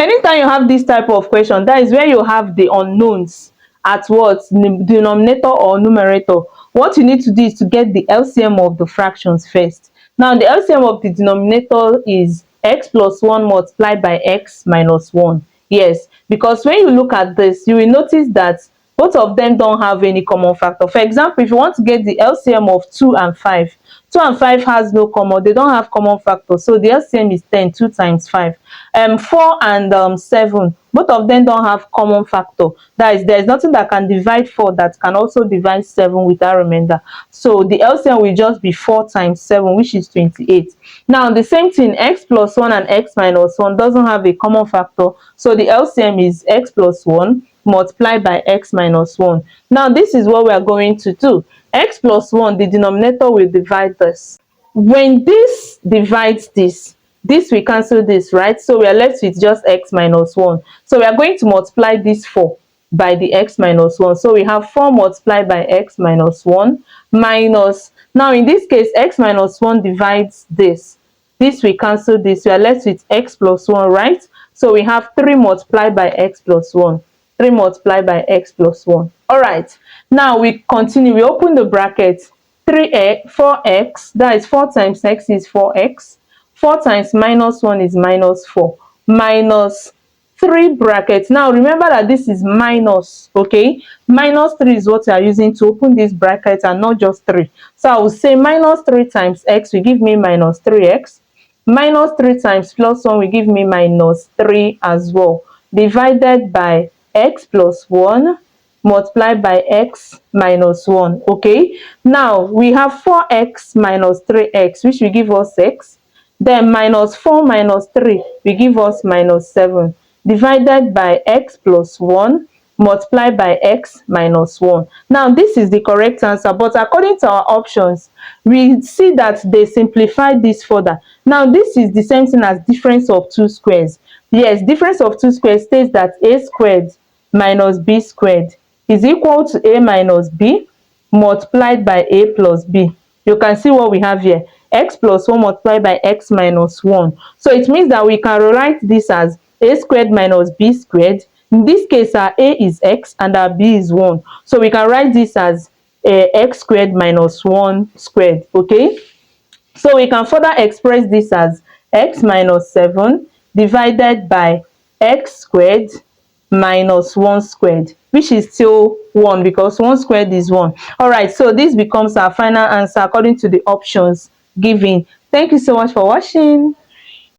Anytime you have this type of question, that is where you have the unknowns at what denominator or numerator. What you need to do is to get the LCM of the fractions first. Now the LCM of the denominator is x plus 1 multiplied by x minus 1. Yes, because when you look at this, you will notice that both of them don't have any common factor. For example, if you want to get the LCM of 2 and 5, 2 and 5 has no common, they don't have common factor, so the LCM is 10. 2 times 5. 4 and 7, both of them don't have common factor. That is, there is nothing that can divide 4 that can also divide 7 without remainder, so the LCM will just be 4 times 7, which is 28. Now the same thing, x plus 1 and x minus 1 doesn't have a common factor, so the LCM is x plus 1 multiplied by x minus 1. Now this is what we are going to do. X plus 1, the denominator will divide this. When this divides this will cancel this, right? So we are left with just x minus 1. So we are going to multiply this 4 by the x minus 1. So we have 4 multiplied by x minus 1 minus, now in this case, x minus 1 divides this will cancel this. We are left with x plus 1, right? So we have 3 multiplied by x plus 1. 3 multiplied by x plus 1. All right, now we continue. We open the bracket. 4x, that is 4 times x is 4x. 4 times minus 1 is minus 4. Minus 3 brackets. Now remember that this is minus, okay? Minus 3 is what we are using to open this bracket and not just 3. So I will say minus 3 times x will give me minus 3x. Minus 3 times plus 1 will give me minus 3 as well. Divided by x plus 1 multiplied by x minus 1. Okay, now we have 4x minus 3x, which will give us x. Then minus 4 minus 3 will give us minus 7, divided by x plus 1 multiplied by x minus 1. Now this is the correct answer, but according to our options, we see that they simplified this further. Now this is the same thing as difference of two squares. Yes, difference of two squares states that a squared minus b squared is equal to a minus b multiplied by a plus b. You can see what we have here, x plus 1 multiplied by x minus 1. So it means that we can rewrite this as a squared minus b squared. In this case, our a is x and our b is 1. So we can write this as x squared minus 1 squared, okay? So we can further express this as x minus 7 divided by x squared minus 1 squared, which is still 1 because 1 squared is 1. All right, so this becomes our final answer according to the options given. Thank you so much for watching.